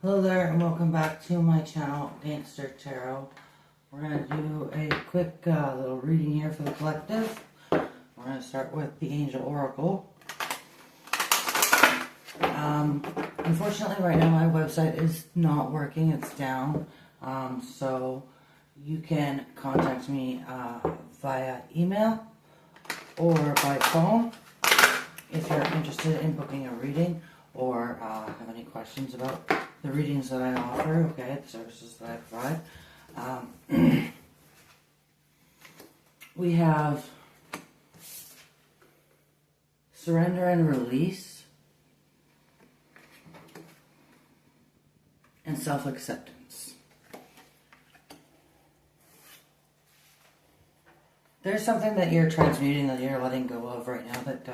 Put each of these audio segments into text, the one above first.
Hello there and welcome back to my channel, Dankster Tarot. We're going to do a quick little reading here for the collective. We're going to start with the Angel Oracle. Unfortunately right now my website is not working, it's down. So you can contact me via email or by phone if you're interested in booking a reading or have any questions about the readings that I offer, okay, the services that I provide. We have surrender and release and self-acceptance. There's something that you're transmuting, that you're letting go of right now, that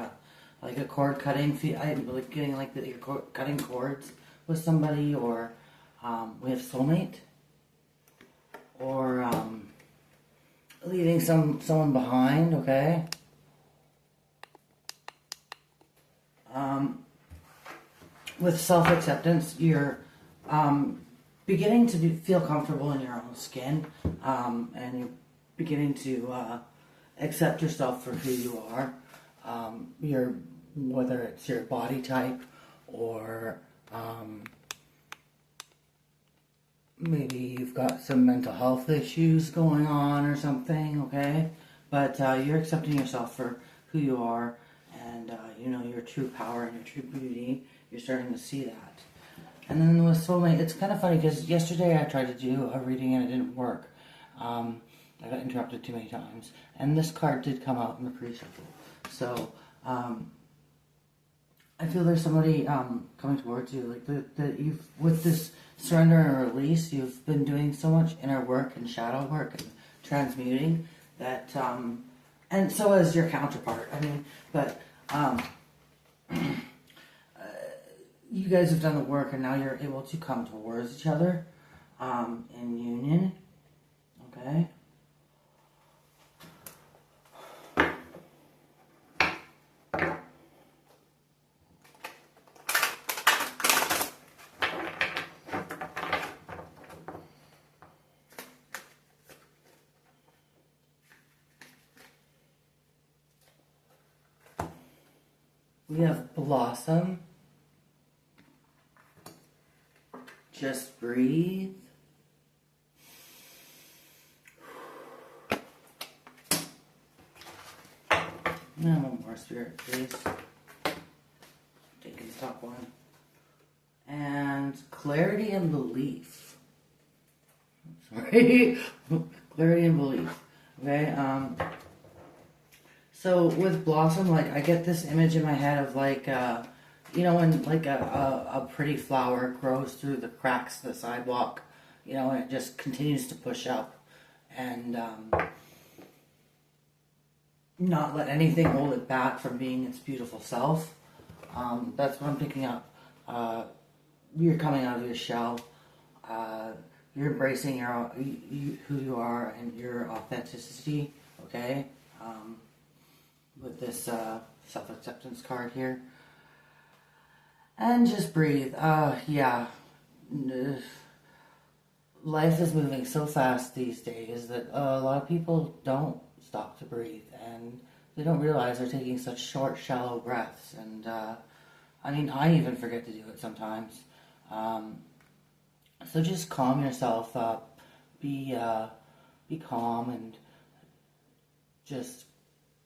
like a cord cutting, I'm like getting like that you're cutting cords with somebody, or with soulmate, or leaving someone behind, okay? With self-acceptance, you're beginning to feel comfortable in your own skin, and you're beginning to accept yourself for who you are. Whether it's your body type or maybe you've got some mental health issues going on or something, okay? But you're accepting yourself for who you are, and you know your true power and your true beauty. You're starting to see that. And then with soulmate, it's kind of funny because yesterday I tried to do a reading and it didn't work. I got interrupted too many times. And this card did come out in the pre-shuffle. So, I feel there's somebody coming towards you, like that you've, with this surrender and release, you've been doing so much inner work and shadow work and transmuting that, and so has your counterpart. I mean, but you guys have done the work, and now you're able to come towards each other in union. Okay. We have blossom. Just breathe. And one more, Spirit, please. Taking the top one. And clarity and belief. Sorry. Clarity and belief. Okay, so with blossom, like, I get this image in my head of like, you know, when like a pretty flower grows through the cracks of the sidewalk, you know, and it just continues to push up, and not let anything hold it back from being its beautiful self. That's what I'm picking up. You're coming out of your shell. You're embracing who you are and your authenticity, okay? With this self-acceptance card here. And just breathe. Yeah. Life is moving so fast these days that a lot of people don't stop to breathe, and they don't realize they're taking such short, shallow breaths. And I mean, I even forget to do it sometimes. So just calm yourself up. Be calm, and just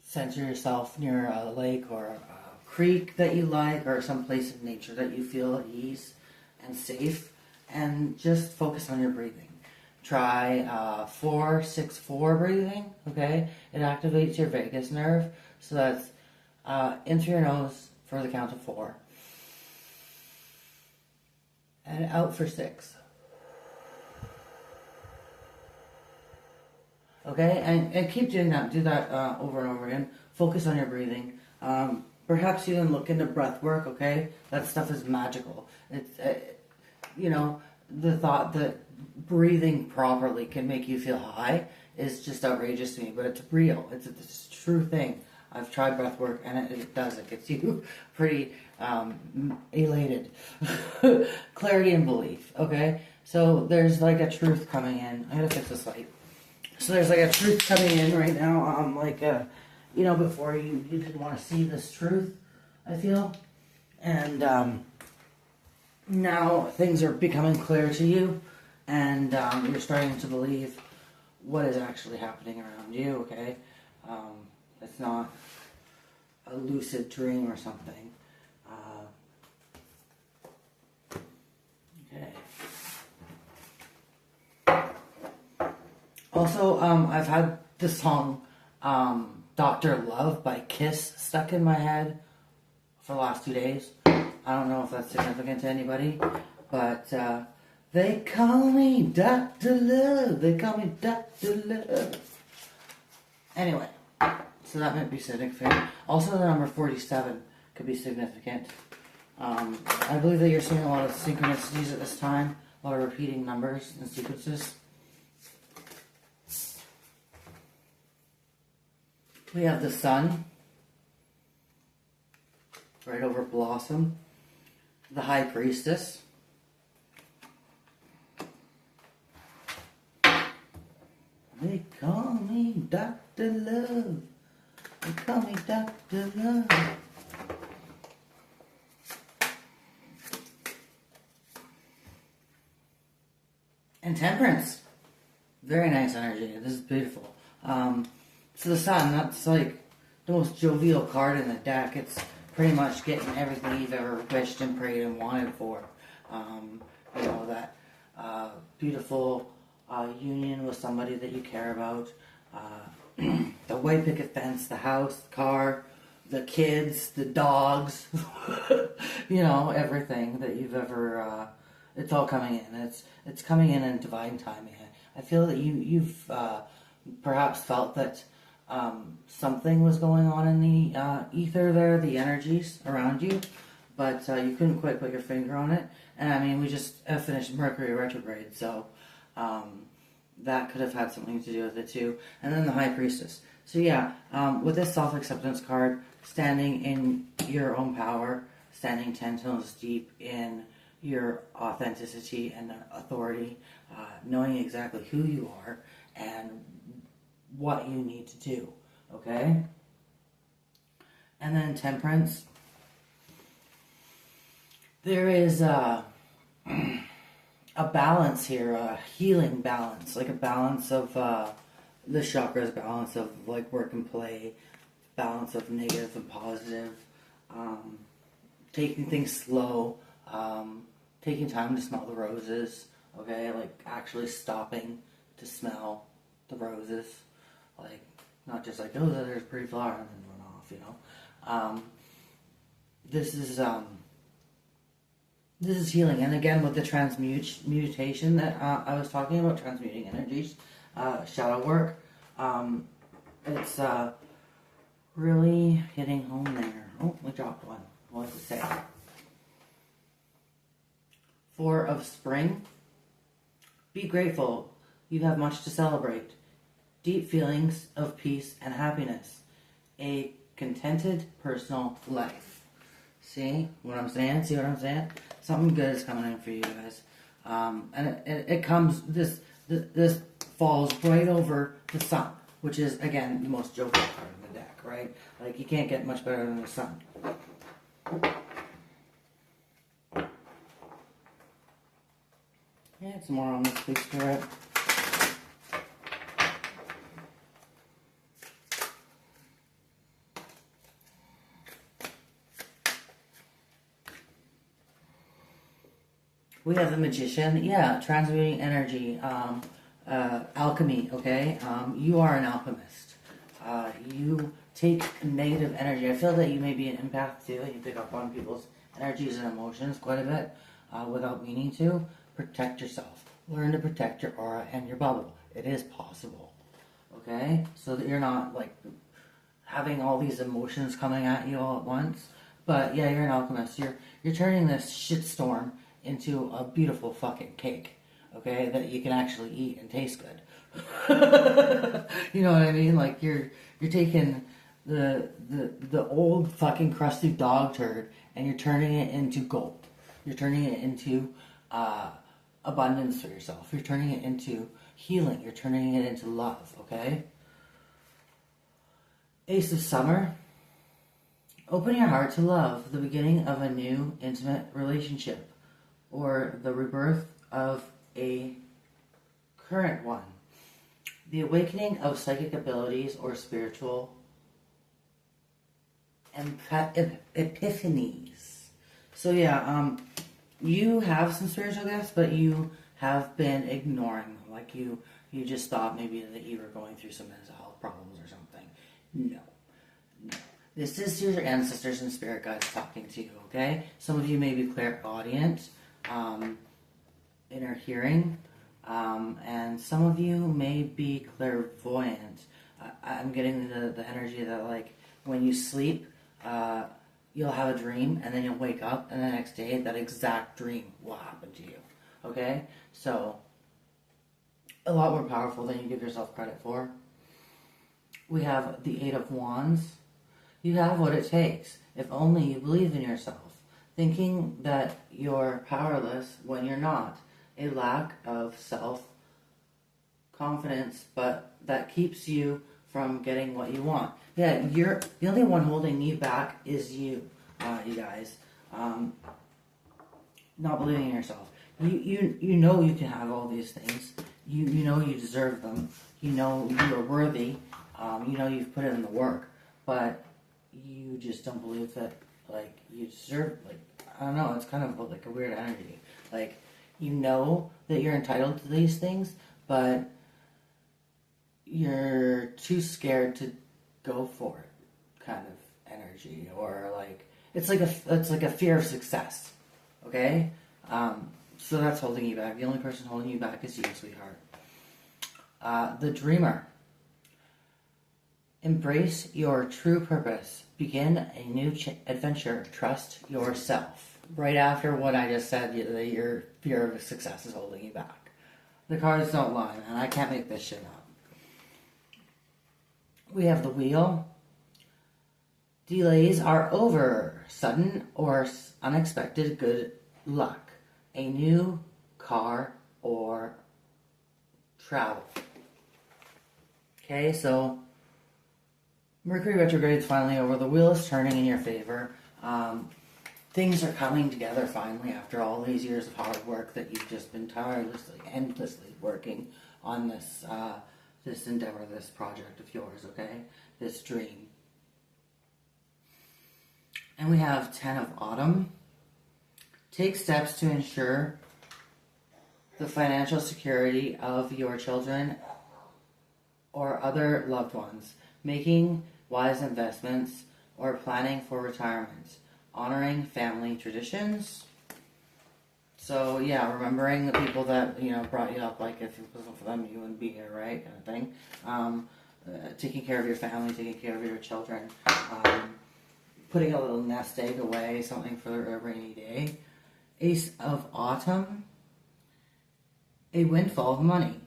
center yourself near a lake or a creek that you like, or some place in nature that you feel at ease and safe, and just focus on your breathing. Try 4-6-4 breathing, okay? It activates your vagus nerve, so that's in through your nose for the count of 4, and out for 6. Okay, and keep doing that. Do that over and over again. Focus on your breathing. Perhaps even look into breath work, okay? That stuff is magical. It's, you know, the thought that breathing properly can make you feel high is just outrageous to me, but it's real. It's a true thing. I've tried breath work, and it does. It gets you pretty elated. Clarity and belief, okay? So there's like a truth coming in. I gotta fix this light. So there's like a truth coming in right now. Before you didn't want to see this truth, I feel. And now things are becoming clear to you, and you're starting to believe what is actually happening around you, okay? It's not a lucid dream or something. Okay. Also, I've had the song Dr. Love by Kiss stuck in my head for the last 2 days. I don't know if that's significant to anybody, but they call me Dr. Love. They call me Dr. Love. Anyway, so that might be significant. Also, the number 47 could be significant. I believe that you're seeing a lot of synchronicities at this time, a lot of repeating numbers and sequences. We have the sun right over Blossom, the High Priestess, they call me Dr. Love, they call me Dr. Love. And Temperance, very nice energy. This is beautiful. So the sun, that's like the most jovial card in the deck. It's pretty much getting everything you've ever wished and prayed and wanted for. That beautiful union with somebody that you care about. The white picket fence, the house, the car, the kids, the dogs. Everything that you've ever... it's all coming in. It's coming in divine timing. I feel that you've perhaps felt that something was going on in the ether there, the energies around you, but you couldn't quite put your finger on it. And I mean, we just finished Mercury retrograde, so that could have had something to do with it too. And then the High Priestess. So yeah, with this self-acceptance card, standing in your own power, standing 10 toes deep in your authenticity and authority, knowing exactly who you are and what you need to do, okay? And then Temperance. There is a balance here, a healing balance, like a balance of the chakras, balance of like work and play, balance of negative and positive, taking things slow, taking time to smell the roses, okay, like actually stopping to smell the roses, like not just like, oh, there's a pretty flower and then run off, This is healing, and again with the transmutation that I was talking about, transmuting energies, shadow work, it's really hitting home there. Oh, we dropped one. What does it say? 4 of Spring. Be grateful. You have much to celebrate. Deep feelings of peace and happiness. A contented personal life. See what I'm saying? See what I'm saying? Something good is coming in for you guys. And it comes, this falls right over the sun, which is, again, the most jovial part of the deck, right? Like, you can't get much better than the sun. Yeah, some more on this big spirit. We have the Magician, yeah, transmuting energy, alchemy, okay? You are an alchemist. You take negative energy. I feel that you may be an empath too, and you pick up on people's energies and emotions quite a bit without meaning to. Protect yourself. Learn to protect your aura and your bubble. It is possible, okay? So that you're not, like, having all these emotions coming at you all at once. But, yeah, you're an alchemist. You're turning this shitstorm into a beautiful fucking cake, okay, that you can actually eat and taste good. You know what I mean? Like, you're taking the old fucking crusty dog turd, and you're turning it into gold. You're turning it into abundance for yourself. You're turning it into healing. You're turning it into love, okay? Ace of Summer. Open your heart to love, the beginning of a new intimate relationship, or the rebirth of a current one. The awakening of psychic abilities or spiritual epiphanies. So yeah, you have some spiritual gifts, but you have been ignoring them. Like you just thought maybe that you were going through some mental health problems or something. No. This is your ancestors and spirit guides talking to you, okay? Some of you may be clairaudient, inner hearing, and some of you may be clairvoyant. I'm getting the energy that, like, when you sleep, you'll have a dream, and then you'll wake up, and the next day, that exact dream will happen to you, okay? So, a lot more powerful than you give yourself credit for. We have the Eight of Wands. You have what it takes, if only you believe in yourself. Thinking that you're powerless when you're not. A lack of self-confidence, but that keeps you from getting what you want. Yeah, you're the only one holding you back is you, you guys. Not believing in yourself. You know you can have all these things. You know you deserve them. You know you're worthy. You know you've put in the work, but you just don't believe that, like, you deserve, like, I don't know, it's kind of like a weird energy. Like, you know that you're entitled to these things, but you're too scared to go for it, kind of energy, or like, it's like a fear of success, okay? So that's holding you back. The only person holding you back is you, sweetheart. The Dreamer. Embrace your true purpose. Begin a new adventure. Trust yourself. Right after what I just said, your fear of success is holding you back. The cards don't lie, man. I can't make this shit up. We have the Wheel. Delays are over. Sudden or unexpected good luck. A new car or travel. Okay, so Mercury retrograde is finally over. The wheel is turning in your favor. Things are coming together finally after all these years of hard work that you've just been tirelessly, endlessly working on this this endeavor, this project of yours, okay? This dream. And we have 10 of Autumn. Take steps to ensure the financial security of your children or other loved ones. Making wise investments or planning for retirement. Honoring family traditions. So yeah, remembering the people that, you know, brought you up, like if it wasn't for them, you wouldn't be here, right? Kind of thing. Taking care of your family, taking care of your children. Putting a little nest egg away, something for a rainy day. Ace of Autumn. A windfall of money,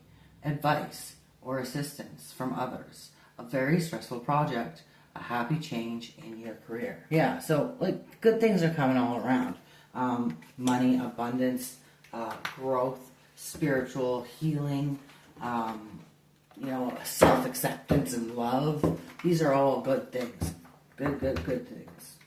advice, or assistance from others. A very stressful project. A happy change in your career. Yeah, so like good things are coming all around. Money, abundance, growth, spiritual healing, you know, self-acceptance and love. These are all good things. Good things.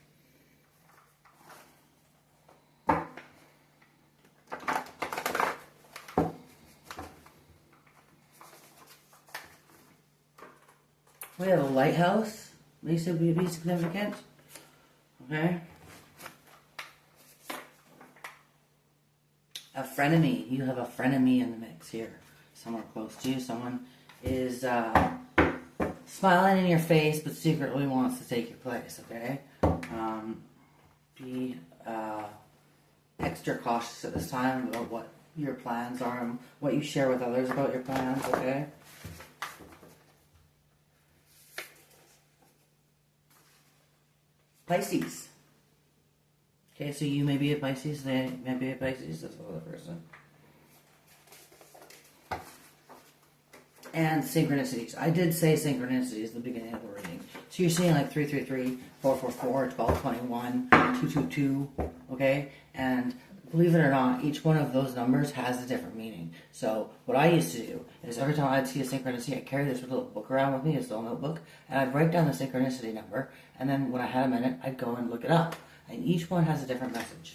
We have a lighthouse. These would be significant. Okay. A frenemy. You have a frenemy in the mix here. Somewhere close to you. Someone is smiling in your face, but secretly wants to take your place. Okay. Be extra cautious at this time about what your plans are and what you share with others about your plans. Okay. Pisces. Okay, so you may be a Pisces, they may be a Pisces, this other person. And synchronicities. I did say synchronicities at the beginning of the reading. So you're seeing like 333, 444, 1221, 222, okay? And believe it or not, each one of those numbers has a different meaning. So what I used to do is every time I'd see a synchronicity, I'd carry this little book around with me, this little notebook, and I'd write down the synchronicity number, and then when I had a minute, I'd go and look it up. And each one has a different message.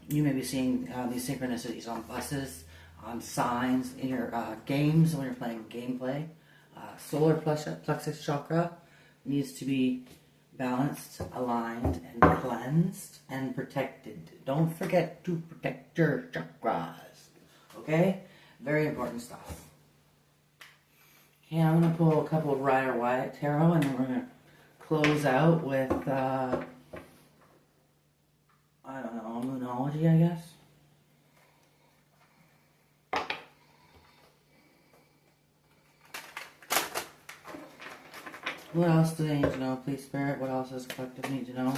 You may be seeing these synchronicities on buses, on signs, in your games when you're playing gameplay. Solar plexus chakra needs to be balanced, aligned, and cleansed and protected. Don't forget to protect your chakras. Okay? Very important stuff. Okay, I'm going to pull a couple of Rider-Waite tarot, and then we're going to close out with, I don't know, Moonology, I guess. What else do they need to know, please, Spirit? What else does collective need to know?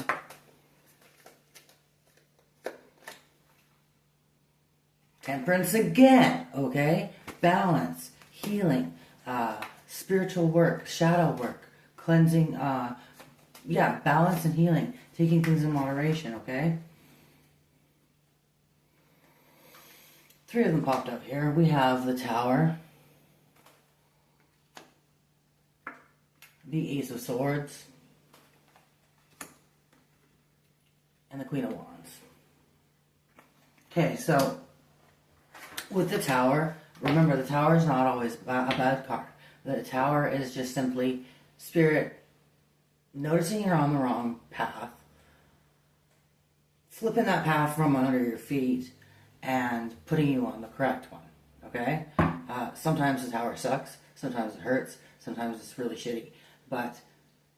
Temperance again, okay? Balance, healing, spiritual work, shadow work, cleansing, balance and healing, taking things in moderation, okay? 3 of them popped up here. We have the Tower, the Ace of Swords, and the Queen of Wands. Okay, so with the Tower, remember the Tower is not always a bad card. The Tower is just simply Spirit noticing you're on the wrong path, flipping that path from under your feet, and putting you on the correct one, okay? Sometimes the Tower sucks, sometimes it hurts, sometimes it's really shitty, but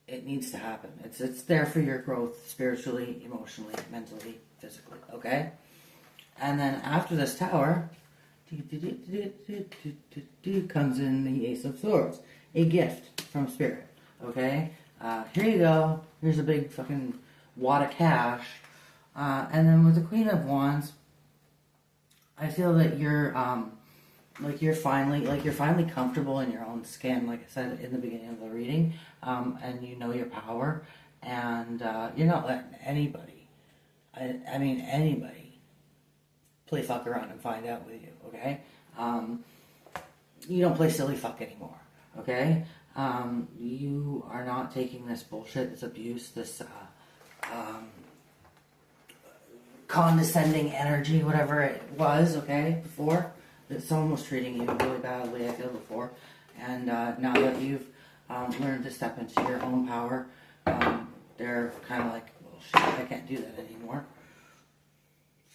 it needs to happen. It's there for your growth spiritually, emotionally, mentally, physically, okay? And then after this Tower, comes in the Ace of Swords, a gift from Spirit, okay? Here you go, here's a big fucking wad of cash, and then with the Queen of Wands, I feel that you're finally comfortable in your own skin, like I said in the beginning of the reading, and you know your power, and you're not letting anybody, anybody, play fuck around and find out with you, okay? You don't play silly fuck anymore, okay? You are not taking this bullshit, this abuse, this condescending energy, whatever it was, okay, before, that someone was treating you really badly, I feel, before, and now that you've learned to step into your own power, they're kind of like, well, shit, I can't do that anymore.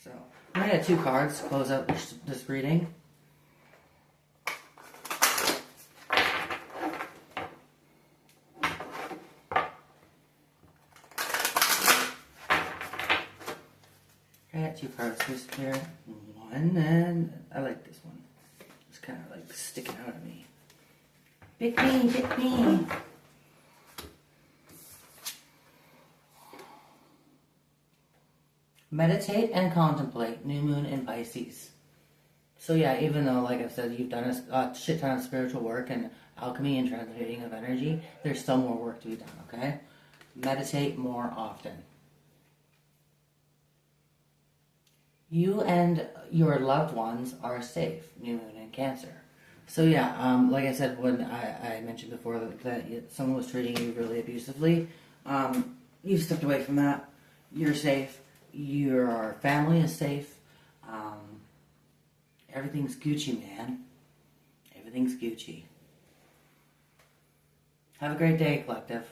So, I'm going to get 2 cards to close out this reading. I got 2 cards here. One, and I like this one. It's kind of like sticking out at me. Pick me, pick me. Meditate and contemplate. New moon in Pisces. So yeah, even though, like I've said, you've done a shit ton of spiritual work and alchemy and transmuting of energy, there's still more work to be done, okay? Meditate more often. You and your loved ones are safe. New moon in Cancer. So yeah, like I said when I mentioned before that someone was treating you really abusively, you've stepped away from that. You're safe. Your family is safe. Everything's Gucci, man. Everything's Gucci. Have a great day, collective.